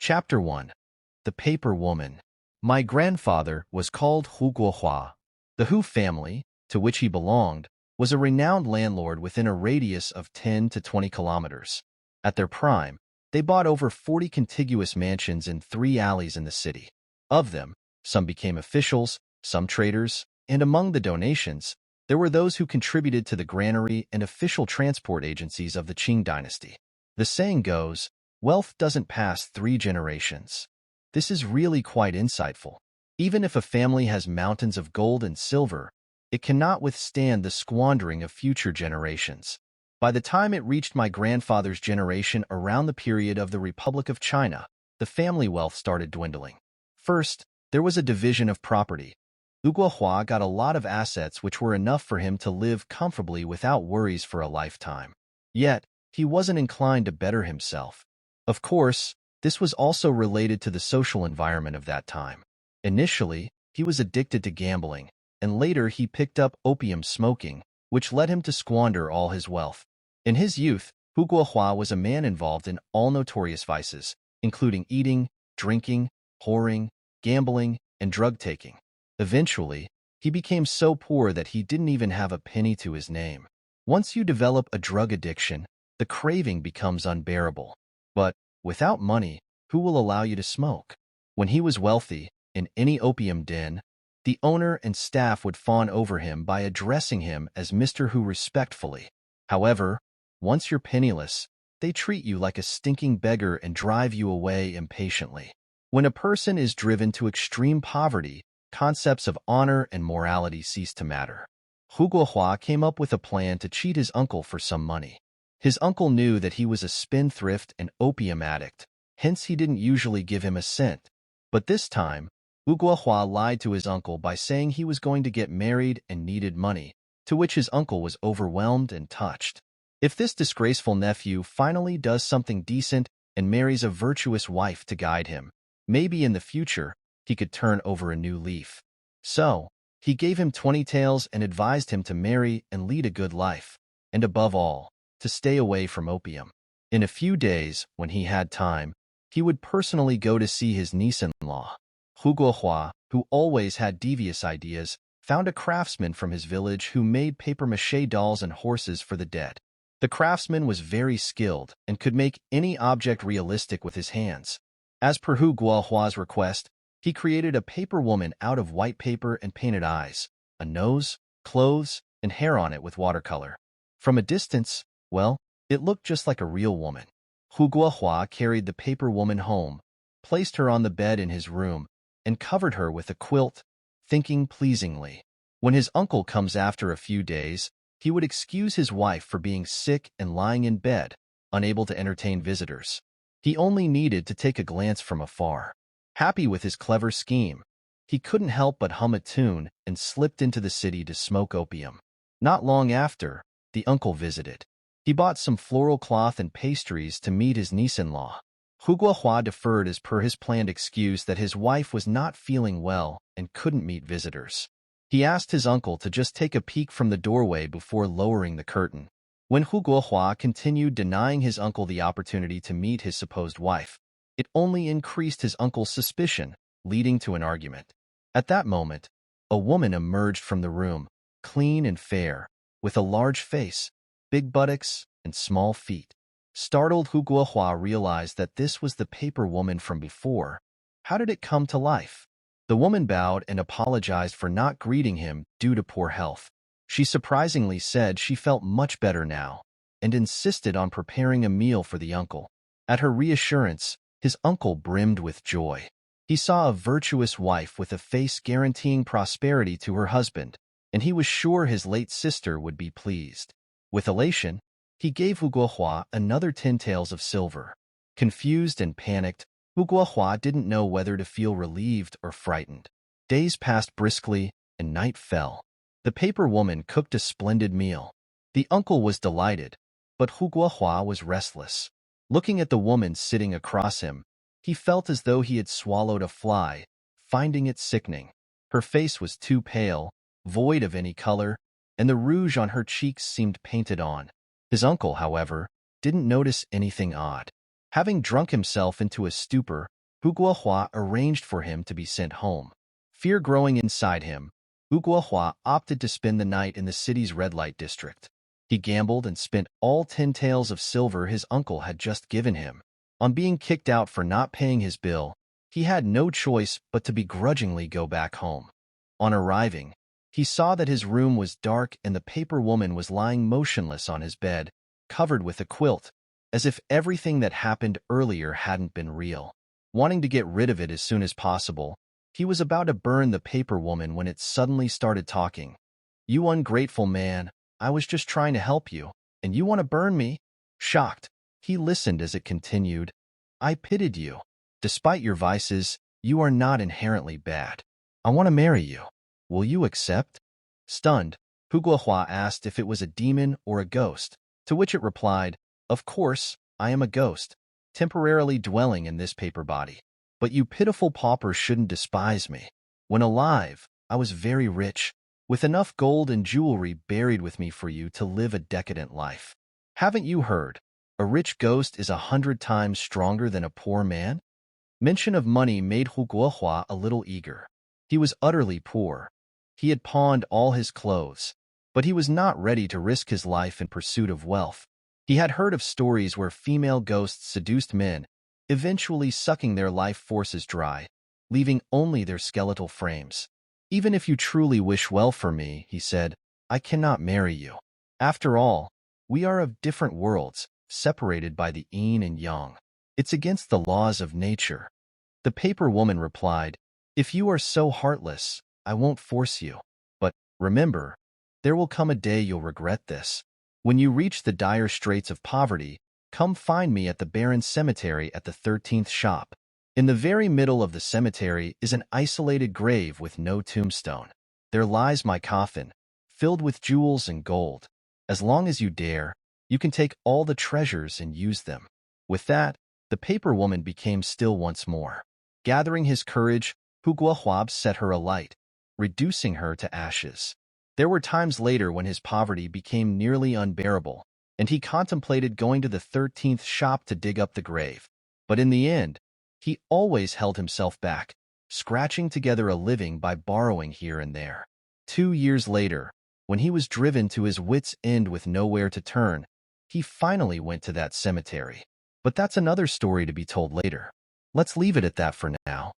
Chapter 1. The Paper Woman. My grandfather was called Hu Guohua. The Hu family, to which he belonged, was a renowned landlord within a radius of 10 to 20 kilometers. At their prime, they bought over 40 contiguous mansions in 3 alleys in the city. Of them, some became officials, some traders, and among the donations, there were those who contributed to the granary and official transport agencies of the Qing dynasty. The saying goes, wealth doesn't pass 3 generations. This is really quite insightful. Even if a family has mountains of gold and silver, it cannot withstand the squandering of future generations. By the time it reached my grandfather's generation around the period of the Republic of China, the family wealth started dwindling. First, there was a division of property. Hu Guohua got a lot of assets which were enough for him to live comfortably without worries for a lifetime. Yet, he wasn't inclined to better himself. Of course, this was also related to the social environment of that time. Initially, he was addicted to gambling, and later he picked up opium smoking, which led him to squander all his wealth. In his youth, Hu Guohua was a man involved in all notorious vices, including eating, drinking, whoring, gambling, and drug-taking. Eventually, he became so poor that he didn't even have a penny to his name. Once you develop a drug addiction, the craving becomes unbearable. But, without money, who will allow you to smoke? When he was wealthy, in any opium den, the owner and staff would fawn over him by addressing him as Mr. Hu respectfully. However, once you're penniless, they treat you like a stinking beggar and drive you away impatiently. When a person is driven to extreme poverty, concepts of honor and morality cease to matter. Hu Guohua came up with a plan to cheat his uncle for some money. His uncle knew that he was a spendthrift and opium addict, hence he didn't usually give him a cent. But this time, Hu Guohua lied to his uncle by saying he was going to get married and needed money, to which his uncle was overwhelmed and touched. If this disgraceful nephew finally does something decent and marries a virtuous wife to guide him, maybe in the future, he could turn over a new leaf. So, he gave him 20 taels and advised him to marry and lead a good life, and above all, to stay away from opium. In a few days, when he had time, he would personally go to see his niece-in-law. Hu Guohua, who always had devious ideas, found a craftsman from his village who made papier-mâché dolls and horses for the dead. The craftsman was very skilled and could make any object realistic with his hands. As per Hu Guohua's request, he created a paper woman out of white paper and painted eyes, a nose, clothes, and hair on it with watercolor. From a distance, well, it looked just like a real woman. Hu Guohua carried the paper woman home, placed her on the bed in his room, and covered her with a quilt, thinking pleasingly. When his uncle comes after a few days, he would excuse his wife for being sick and lying in bed, unable to entertain visitors. He only needed to take a glance from afar. Happy with his clever scheme, he couldn't help but hum a tune and slipped into the city to smoke opium. Not long after, the uncle visited. He bought some floral cloth and pastries to meet his niece-in-law. Hu Guohua deferred as per his planned excuse that his wife was not feeling well and couldn't meet visitors. He asked his uncle to just take a peek from the doorway before lowering the curtain. When Hu Guohua continued denying his uncle the opportunity to meet his supposed wife, it only increased his uncle's suspicion, leading to an argument. At that moment, a woman emerged from the room, clean and fair, with a large face, big buttocks, and small feet. Startled, Hu Guohua realized that this was the paper woman from before. How did it come to life? The woman bowed and apologized for not greeting him due to poor health. She surprisingly said she felt much better now, and insisted on preparing a meal for the uncle. At her reassurance, his uncle brimmed with joy. He saw a virtuous wife with a face guaranteeing prosperity to her husband, and he was sure his late sister would be pleased. With elation, he gave Hu Guohua another 10 taels of silver. Confused and panicked, Hu Guohua didn't know whether to feel relieved or frightened. Days passed briskly, and night fell. The paper woman cooked a splendid meal. The uncle was delighted, but Hu Guohua was restless. Looking at the woman sitting across him, he felt as though he had swallowed a fly, finding it sickening. Her face was too pale, void of any color, and the rouge on her cheeks seemed painted on. His uncle, however, didn't notice anything odd. Having drunk himself into a stupor, Hu Guohua arranged for him to be sent home. Fear growing inside him, Hu Guohua opted to spend the night in the city's red light district. He gambled and spent all 10 taels of silver his uncle had just given him. On being kicked out for not paying his bill, he had no choice but to begrudgingly go back home. On arriving, he saw that his room was dark and the paper woman was lying motionless on his bed, covered with a quilt, as if everything that happened earlier hadn't been real. Wanting to get rid of it as soon as possible, he was about to burn the paper woman when it suddenly started talking. "You ungrateful man, I was just trying to help you, and you want to burn me?" Shocked, he listened as it continued. "I pitied you. Despite your vices, you are not inherently bad. I want to marry you. Will you accept?" Stunned, Hu Guohua asked if it was a demon or a ghost, to which it replied, "Of course, I am a ghost, temporarily dwelling in this paper body. But you pitiful paupers shouldn't despise me. When alive, I was very rich, with enough gold and jewelry buried with me for you to live a decadent life. Haven't you heard? A rich ghost is 100 times stronger than a poor man?" Mention of money made Hu Guohua a little eager. He was utterly poor. He had pawned all his clothes, but he was not ready to risk his life in pursuit of wealth. He had heard of stories where female ghosts seduced men, eventually sucking their life forces dry, leaving only their skeletal frames. "Even if you truly wish well for me," he said, "I cannot marry you. After all, we are of different worlds, separated by the yin and yang. It's against the laws of nature." The paper woman replied, "If you are so heartless, I won't force you. But remember, there will come a day you'll regret this. When you reach the dire straits of poverty, come find me at the barren cemetery at the 13th shop. In the very middle of the cemetery is an isolated grave with no tombstone. There lies my coffin, filled with jewels and gold. As long as you dare, you can take all the treasures and use them." With that, the paper woman became still once more. Gathering his courage, Hu Guohua set her alight, reducing her to ashes. There were times later when his poverty became nearly unbearable, and he contemplated going to the 13th shop to dig up the grave. But in the end, he always held himself back, scratching together a living by borrowing here and there. 2 years later, when he was driven to his wits' end with nowhere to turn, he finally went to that cemetery. But that's another story to be told later. Let's leave it at that for now.